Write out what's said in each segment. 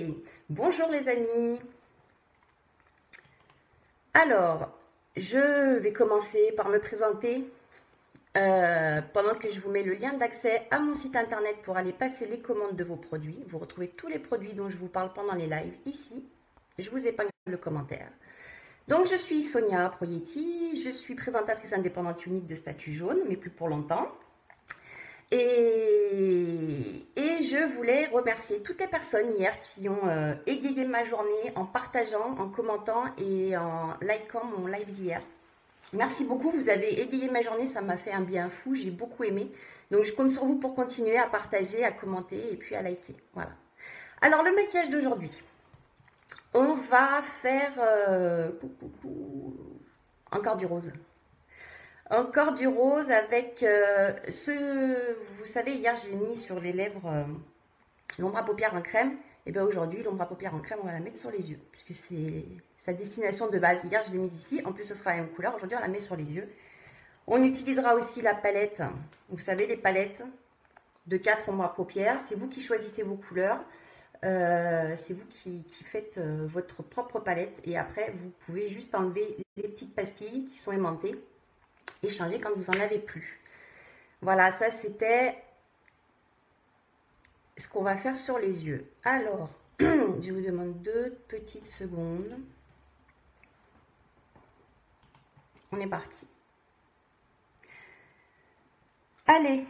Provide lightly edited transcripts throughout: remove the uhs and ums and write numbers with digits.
Allez, bonjour les amis. Alors, je vais commencer par me présenter pendant que je vous mets le lien d'accès à mon site internet pour aller passer les commandes de vos produits. Vous retrouvez tous les produits dont je vous parle pendant les lives ici. Je vous épingle le commentaire. Donc, je suis Sonia Proietti, je suis présentatrice indépendante unique de statut jaune, mais plus pour longtemps. Et je voulais remercier toutes les personnes hier qui ont égayé ma journée en partageant, en commentant et en likant mon live d'hier. Merci beaucoup, vous avez égayé ma journée, ça m'a fait un bien fou, j'ai beaucoup aimé. Donc je compte sur vous pour continuer à partager, à commenter et puis à liker. Voilà. Alors le maquillage d'aujourd'hui, on va faire encore du rose. Encore du rose avec vous savez, hier j'ai mis sur les lèvres l'ombre à paupières en crème. Et bien aujourd'hui, l'ombre à paupières en crème, on va la mettre sur les yeux, puisque c'est sa destination de base. Hier, je l'ai mise ici. En plus, ce sera la même couleur. Aujourd'hui, on la met sur les yeux. On utilisera aussi la palette. Vous savez, les palettes de 4 ombres à paupières. C'est vous qui choisissez vos couleurs. C'est vous qui faites votre propre palette. Et après, vous pouvez juste enlever les petites pastilles qui sont aimantées et changer quand vous n'en avez plus. Voilà, ça c'était ce qu'on va faire sur les yeux. Alors, je vous demande 2 petites secondes. On est parti. Allez,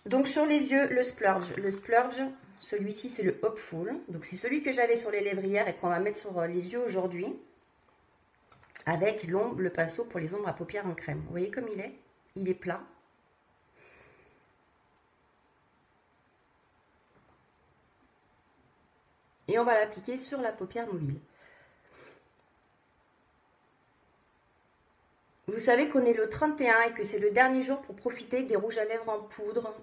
donc sur les yeux, le splurge. Le splurge, celui-ci c'est le Hopeful. Donc c'est celui que j'avais sur les lèvres hier et qu'on va mettre sur les yeux aujourd'hui. Avec l'ombre, le pinceau pour les ombres à paupières en crème. Vous voyez comme il est? Il est plat. Et on va l'appliquer sur la paupière mobile. Vous savez qu'on est le 31 et que c'est le dernier jour pour profiter des rouges à lèvres en poudre.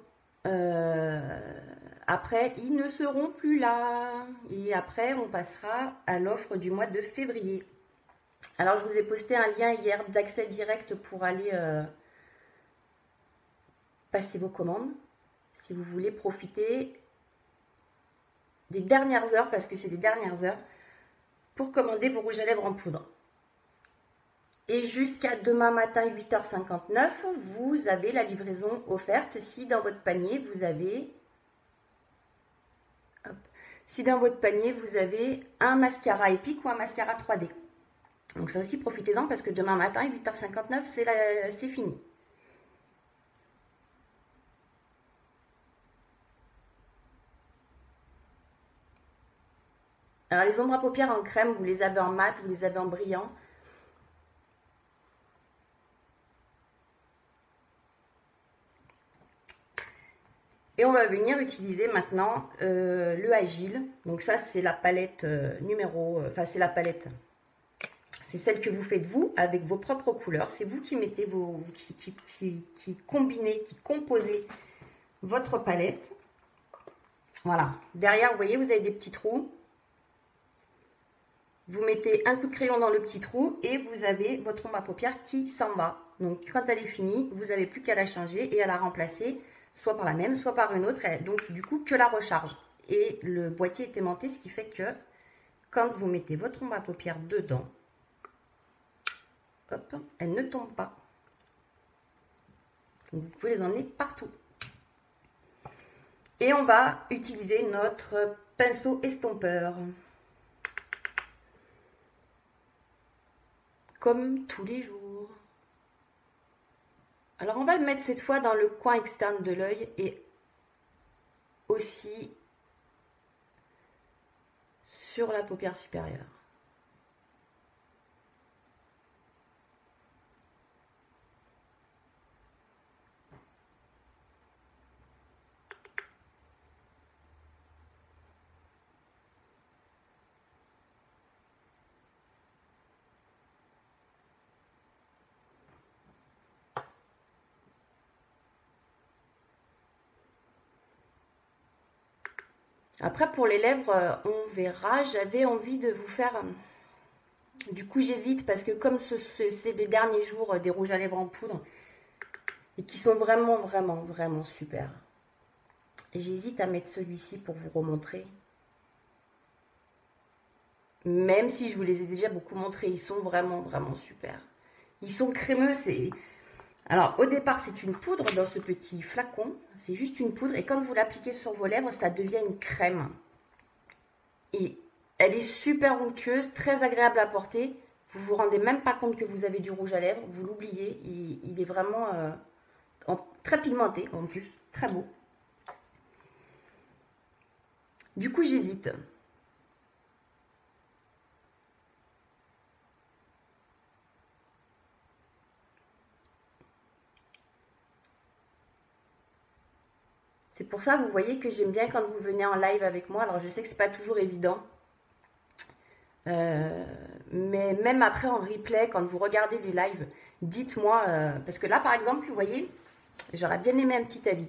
Après, ils ne seront plus là. Et après, on passera à l'offre du mois de février. Alors, je vous ai posté un lien hier d'accès direct pour aller passer vos commandes. Si vous voulez profiter des dernières heures, parce que c'est des dernières heures, pour commander vos rouges à lèvres en poudre. Et jusqu'à demain matin 8h59, vous avez la livraison offerte si dans votre panier vous avez un mascara épique ou un mascara 3D. Donc ça aussi, profitez-en parce que demain matin 8h59, c'est fini. Alors les ombres à paupières en crème, vous les avez en mat, vous les avez en brillant. Et on va venir utiliser maintenant le Agile. Donc ça, c'est la palette c'est la palette. C'est celle que vous faites vous, avec vos propres couleurs. C'est vous qui mettez qui combinez, qui composez votre palette. Voilà. Derrière, vous voyez, vous avez des petits trous. Vous mettez un coup de crayon dans le petit trou et vous avez votre ombre à paupières qui s'en va. Donc, quand elle est finie, vous n'avez plus qu'à la changer et à la remplacer, soit par la même, soit par une autre. Donc, du coup, que la recharge. Et le boîtier est aimanté, ce qui fait que quand vous mettez votre ombre à paupières dedans, hop, elle ne tombe pas. Donc, vous pouvez les emmener partout. Et on va utiliser notre pinceau estompeur. Comme tous les jours. Alors, on va le mettre cette fois dans le coin externe de l'œil et aussi sur la paupière supérieure. Après, pour les lèvres, on verra. J'avais envie de vous faire... Du coup, j'hésite parce que comme c'est les derniers jours des rouges à lèvres en poudre et qui sont vraiment, vraiment, vraiment super. J'hésite à mettre celui-ci pour vous remontrer. Même si je vous les ai déjà beaucoup montrés, ils sont vraiment, vraiment super. Ils sont crémeux, c'est... Alors, au départ, c'est une poudre dans ce petit flacon. C'est juste une poudre. Et quand vous l'appliquez sur vos lèvres, ça devient une crème. Et elle est super onctueuse, très agréable à porter. Vous vous rendez même pas compte que vous avez du rouge à lèvres. Vous l'oubliez. Il est vraiment très pigmenté en plus. Très beau. Du coup, j'hésite. C'est pour ça, vous voyez, que j'aime bien quand vous venez en live avec moi. Alors, je sais que c'est pas toujours évident. Mais même après en replay, quand vous regardez les lives, dites-moi. Parce que là, par exemple, vous voyez, j'aurais bien aimé un petit avis.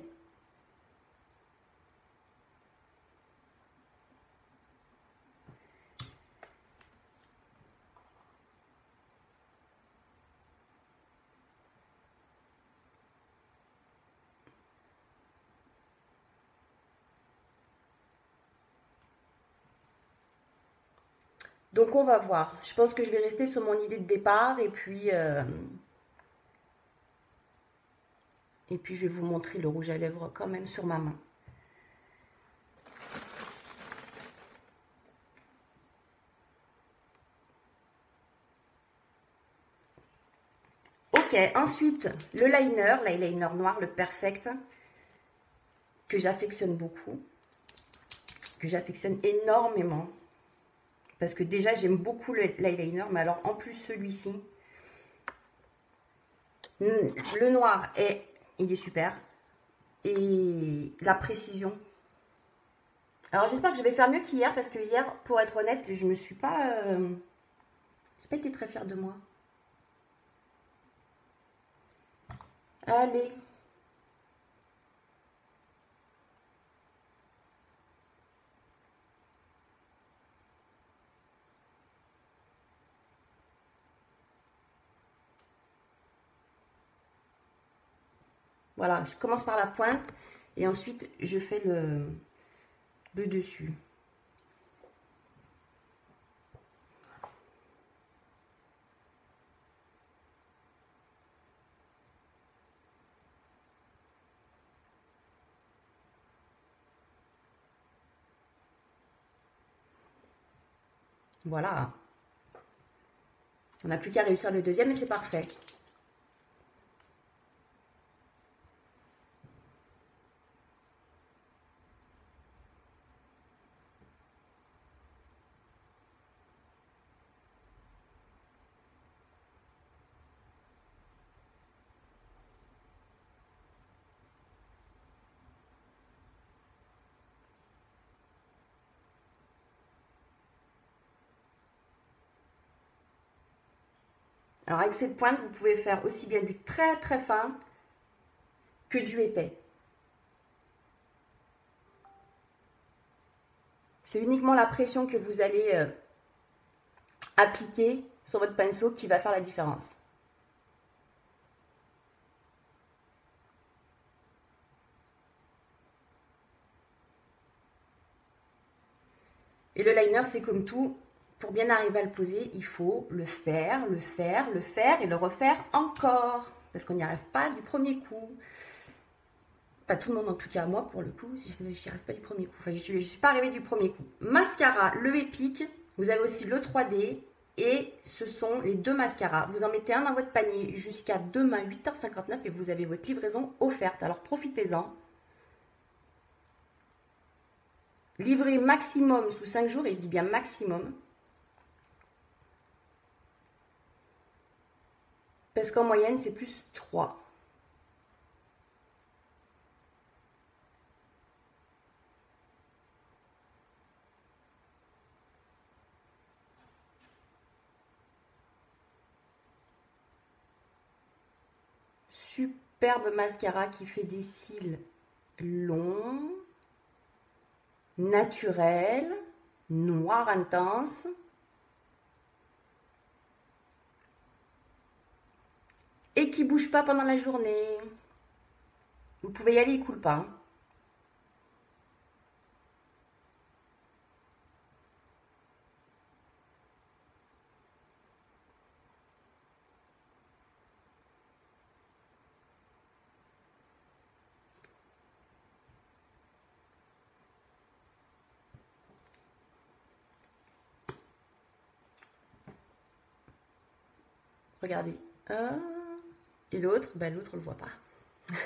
Donc, on va voir. Je pense que je vais rester sur mon idée de départ et puis je vais vous montrer le rouge à lèvres quand même sur ma main. Ok, ensuite, le liner, l'eyeliner noir, le Perfect, que j'affectionne beaucoup, que j'affectionne énormément. Parce que déjà, j'aime beaucoup l'eyeliner, mais alors en plus celui-ci, le noir, il est super. Et la précision. Alors j'espère que je vais faire mieux qu'hier, parce que hier, pour être honnête, je me suis pas... j'ai pas été très fière de moi. Allez. Voilà, je commence par la pointe et ensuite je fais le dessus. Voilà. On n'a plus qu'à réussir le deuxième et c'est parfait. Alors avec cette pointe, vous pouvez faire aussi bien du très très fin que du épais. C'est uniquement la pression que vous allez appliquer sur votre pinceau qui va faire la différence. Et le liner, c'est comme tout. Pour bien arriver à le poser, il faut le faire, le faire, le faire et le refaire encore. Parce qu'on n'y arrive pas du premier coup. Pas tout le monde, en tout cas moi, pour le coup, je n'y arrive pas du premier coup. Enfin, je ne suis pas arrivée du premier coup. Mascara, le Epic. Vous avez aussi le 3D. Et ce sont les deux mascaras. Vous en mettez un dans votre panier jusqu'à demain 8h59 et vous avez votre livraison offerte. Alors profitez-en. Livré maximum sous 5 jours, et je dis bien maximum. Parce qu'en moyenne, c'est plus 3. Superbe mascara qui fait des cils longs, naturels, noir intense. Et qui ne bouge pas pendant la journée. Vous pouvez y aller, il ne coule pas. Regardez. Et l'autre, ben l'autre on le voit pas.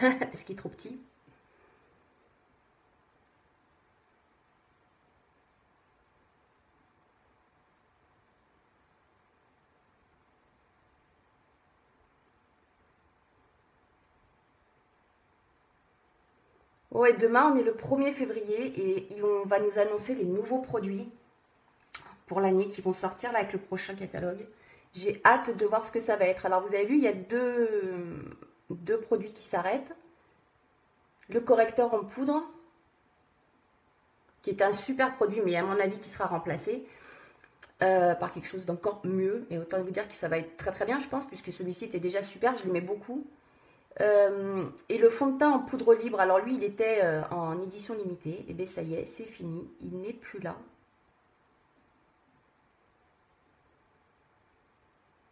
Parce qu'il est trop petit. Ouais, demain on est le 1er février et on va nous annoncer les nouveaux produits pour l'année qui vont sortir là avec le prochain catalogue. J'ai hâte de voir ce que ça va être. Alors vous avez vu, il y a deux produits qui s'arrêtent. Le correcteur en poudre, qui est un super produit, mais à mon avis qui sera remplacé par quelque chose d'encore mieux. Et autant vous dire que ça va être très très bien, je pense, puisque celui-ci était déjà super, je l'aimais beaucoup. Et le fond de teint en poudre libre, alors lui il était en édition limitée, et bien ça y est, c'est fini, il n'est plus là.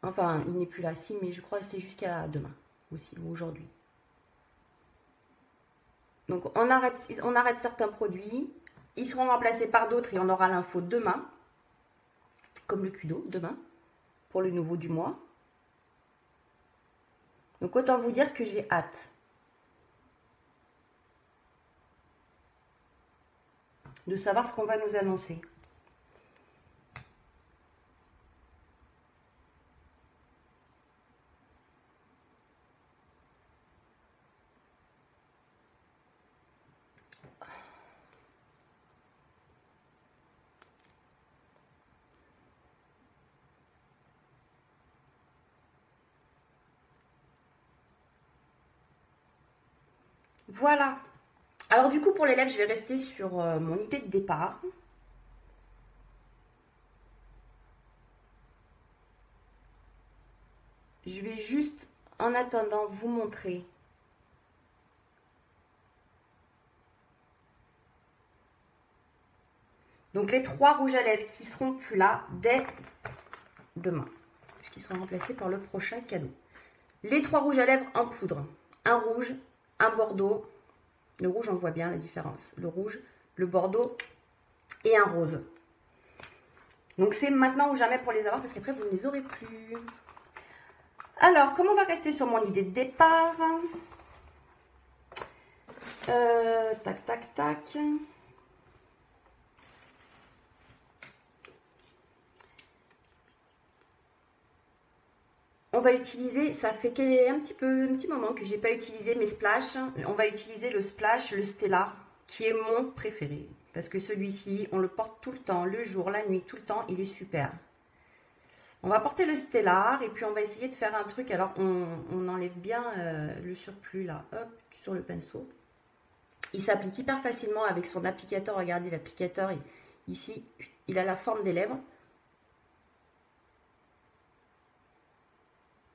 Enfin, il n'est plus là, si, mais je crois que c'est jusqu'à demain aussi, ou aujourd'hui. Donc on arrête certains produits, ils seront remplacés par d'autres et on aura l'info demain, comme le Cudo, demain, pour le nouveau du mois. Donc autant vous dire que j'ai hâte de savoir ce qu'on va nous annoncer. Voilà. Alors du coup pour les lèvres, je vais rester sur mon idée de départ. Je vais juste, en attendant, vous montrer donc les 3 rouges à lèvres qui seront plus là dès demain, puisqu'ils seront remplacés par le prochain cadeau. Les 3 rouges à lèvres en poudre. Un rouge, un bordeaux. Le rouge, on voit bien la différence. Le rouge, le bordeaux et un rose. Donc c'est maintenant ou jamais pour les avoir, parce qu'après vous ne les aurez plus. Alors, comme on va rester sur mon idée de départ, tac, tac, tac. On va utiliser, ça fait un petit moment que j'ai pas utilisé mes splash. On va utiliser le splash, le Stellar, qui est mon préféré. Parce que celui-ci, on le porte tout le temps, le jour, la nuit, tout le temps, il est super. On va porter le Stellar et puis on va essayer de faire un truc. Alors, on enlève bien le surplus là, hop, sur le pinceau. Il s'applique hyper facilement avec son applicateur. Regardez, l'applicateur, ici, il a la forme des lèvres.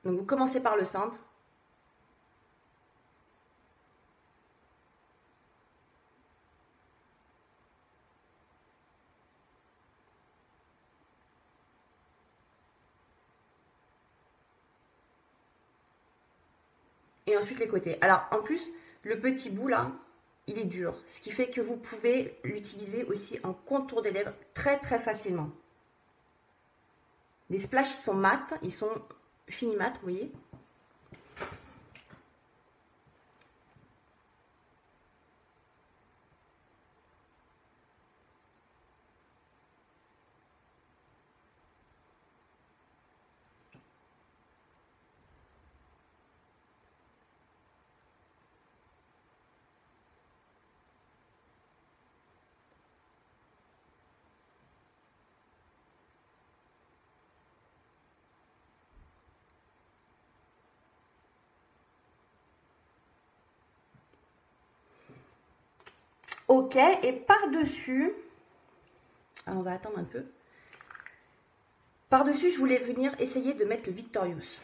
Donc, vous commencez par le centre. Et ensuite les côtés. Alors, en plus, le petit bout là, il est dur. Ce qui fait que vous pouvez l'utiliser aussi en contour des lèvres très très facilement. Les splashes, ils sont mat, ils sont fini mat, vous voyez. Ok, et par-dessus, on va attendre un peu. Par-dessus, je voulais venir essayer de mettre le Victorious.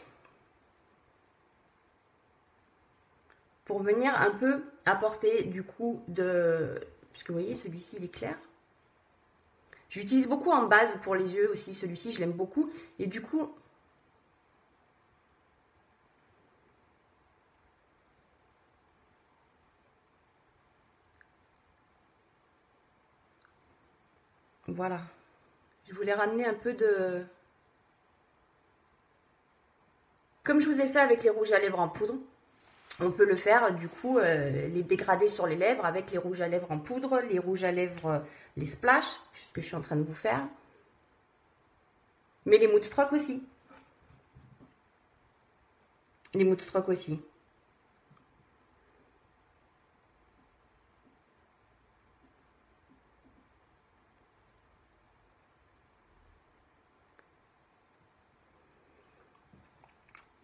Pour venir un peu apporter du coup de... Parce que vous voyez, celui-ci, il est clair. J'utilise beaucoup en base pour les yeux aussi. Celui-ci, je l'aime beaucoup. Et du coup... Voilà. Je voulais ramener un peu de... Comme je vous ai fait avec les rouges à lèvres en poudre, on peut le faire du coup, les dégrader sur les lèvres avec les rouges à lèvres en poudre, les rouges à lèvres, les splash, ce que je suis en train de vous faire. Mais les Moodstruck aussi. Les Moodstruck aussi.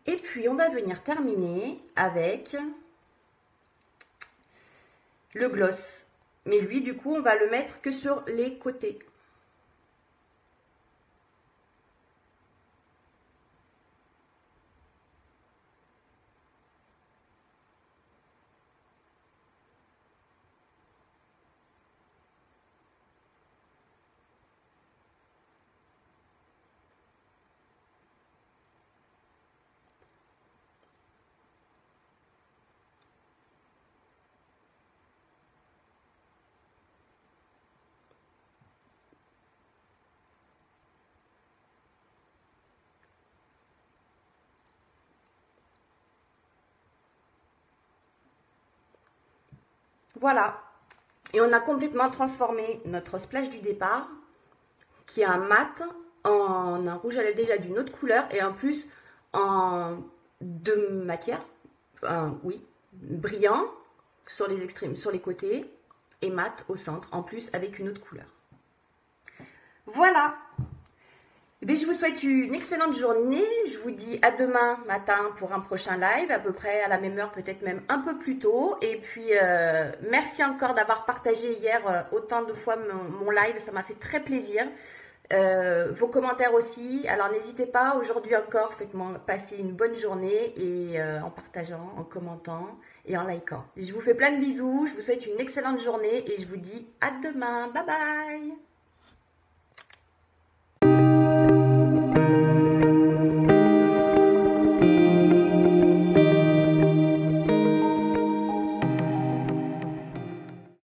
Et puis, on va venir terminer avec le gloss. Mais lui, du coup, on va le mettre que sur les côtés. Voilà. Et on a complètement transformé notre splash du départ, qui est un mat, en un rouge à lèvres déjà d'une autre couleur, et en plus en deux matières, enfin, oui, brillant sur les extrêmes, sur les côtés, et mat au centre, en plus avec une autre couleur. Voilà. Eh bien, je vous souhaite une excellente journée. Je vous dis à demain matin pour un prochain live, à peu près à la même heure, peut-être même un peu plus tôt. Et puis, merci encore d'avoir partagé hier autant de fois mon live. Ça m'a fait très plaisir. Vos commentaires aussi. Alors, n'hésitez pas, aujourd'hui encore, faites-moi passer une bonne journée et en partageant, en commentant et en likant. Je vous fais plein de bisous. Je vous souhaite une excellente journée et je vous dis à demain. Bye bye!